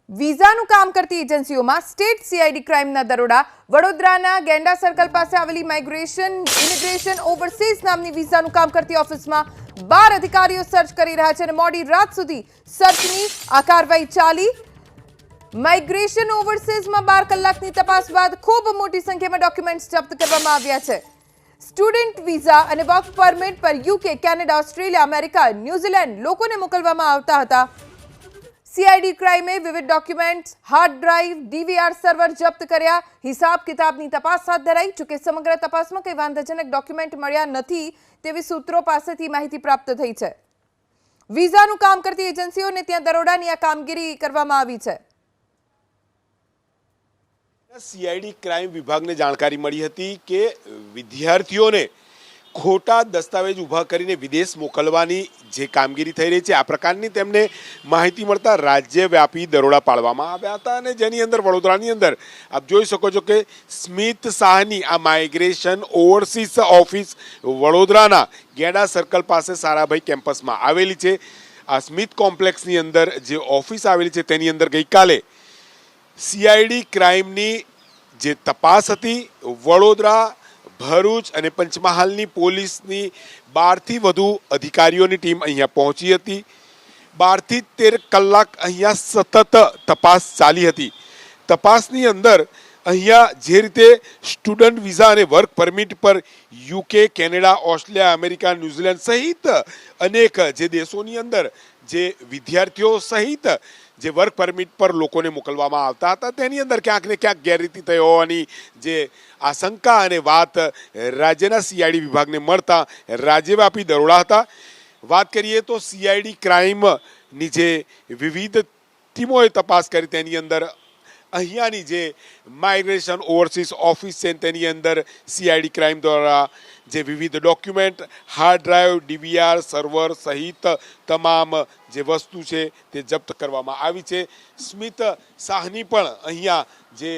વિઝાનું કામ કરતી એજન્સીઓમાં state CID ક્રાઇમના દરોડા વડોદરાના ગેંડા સર્કલ પાસે આવેલી ઇમિગ્રેશન ઓવરસીઝ નામની વિઝાનું કામ કરતી ઓફિસમાં 12 અધિકારીઓ સર્ચ કરી રહ્યા છે અને મોડી રાત સુધી સર્ચની આ કાર્યવાહી ચાલી। માઇગ્રેશન ઓવરસીઝમાં 12 કલાકની તપાસ બાદ ખૂબ મોટી સંખ્યામાં ડોક્યુમેન્ટ્સ જપ્ત કરવામાં આવ્યા છે। સ્ટુડન્ટ વિઝા અને વર્ક પરમિટ પર UK, Canada, Australia, America, New Zealand લોકોને મોકલવામાં આવતા હતા। सीआईडी क्राइमे विविध documents, hard drive, DVR server जप्त कर्या। हिसाब किताबनी तपास हाथ धराई। चूंकि समग्र तपासमां कई वांधाजनक डॉक्यूमेंट मळ्या नथी तेवी सूत्रों पासेथी माहिती प्राप्त थई छे। वीजानुं काम करती एजन्सीओने त्यां दरोडानी आ कामगीरी करवामां आवी छे। सीआईडी क्राइम विभागने जाणकारी मळी हती के विद्यार्थीओने खोटा दस्तावेज उभा करीने विदेश मोकलवानी जे कामगीरी थई रही है आ प्रकारनी तेमने माहिती मळता राज्यव्यापी दरोड़ा पाडवामां आव्या हता अने जेनी अंदर वडोदरानी अंदर आप जोई शको छो के स्मित शाहनी आ माइग्रेशन ओवरसीज ऑफिस वडोदराना गेंडा सर्कल पासे साराभाई केम्पस में आवेली छे। आ स्मित कॉम्प्लेक्सनी अंदर जे ऑफिस आवेली छे तेनी अंदर गई काले सीआईडी क्राइमनी जे तपास हती वडोदरा, भरूच અને પંચમહાલની પોલીસની 12 થી વધુ અધિકારીઓની ટીમ અહીંયા પહોંચી હતી। 12 થી 13 કલાક અહીંયા સતત તપાસ ચાલી હતી। તપાસની અંદર અહીંયા જે રીતે સ્ટુડન્ટ વિઝા અને વર્ક પરમિટ પર UK, Canada, Australia, America, New Zealand સહિત અનેક જે દેશોની અંદર જે વિદ્યાર્થીઓ સહિત જે વર્ક પરમિટ પર લોકોને મોકલવામાં આવતા હતા તેની અંદર ક્યાંક ને ક્યાંક ગેરરીતિ થઈ હોવાની જે આશંકા અને વાત રાજ્યના સીઆઈડી વિભાગને મળતા રાજ્યવ્યાપી દરોડા હતા। વાત કરીએ તો સીઆઈડી ક્રાઇમની જે વિવિધ ટીમોએ તપાસ કરી તેની અંદર અહીંયાની જે માઇગ્રેશન ઓવરસીઝ ઓફિસ છે તેની અંદર સીઆઈડી ક્રાઇમ દ્વારા જે વિવિધ document, hard drive, DVR server સહિત તમામ જે વસ્તુ છે તે જપ્ત કરવામાં આવી છે। સ્મિત શાહની પણ અહીંયા જે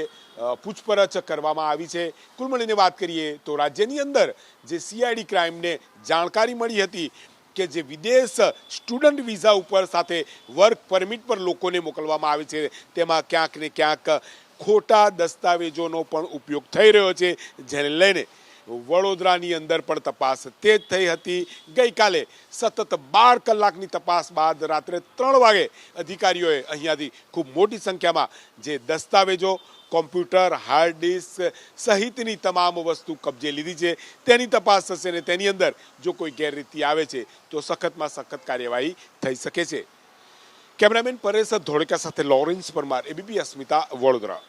પૂછપરછ કરવામાં આવી છે। કુલ મળીને વાત કરીએ તો રાજ્યની અંદર જે સીઆઈડી ક્રાઇમને જાણકારી મળી હતી કે જે વિદેશ સ્ટુડન્ટ વિઝા ઉપર સાથે વર્ક પરમિટ પર લોકોને મોકલવામાં આવે છે તેમાં ક્યાંક ને ક્યાંક ખોટા દસ્તાવેજોનો પણ ઉપયોગ થઈ રહ્યો છે, જેને લઈને વડોદરાની અંદર પણ તપાસ તેજ થઈ હતી। ગઈકાલે સતત 12 કલાકની તપાસ બાદ રાત્રે 3 વાગે અધિકારીઓએ અહીંયાથી ખૂબ મોટી સંખ્યામાં જે દસ્તાવેજો, કોમ્પ્યુટર, હાર્ડ ડિસ્ક સહિતની તમામ વસ્તુ કબજે લીધી છે। તેની તપાસ થશે અને તેની અંદર જો કોઈ ગેરરીતિ આવે છે તો સખતમાં સખત કાર્યવાહી થઈ શકે છે। કેમેરામેન પરેશ ધોળકા સાથે લોરેન્સ પરમાર, એબીપી અસ્મિતા, વડોદરા।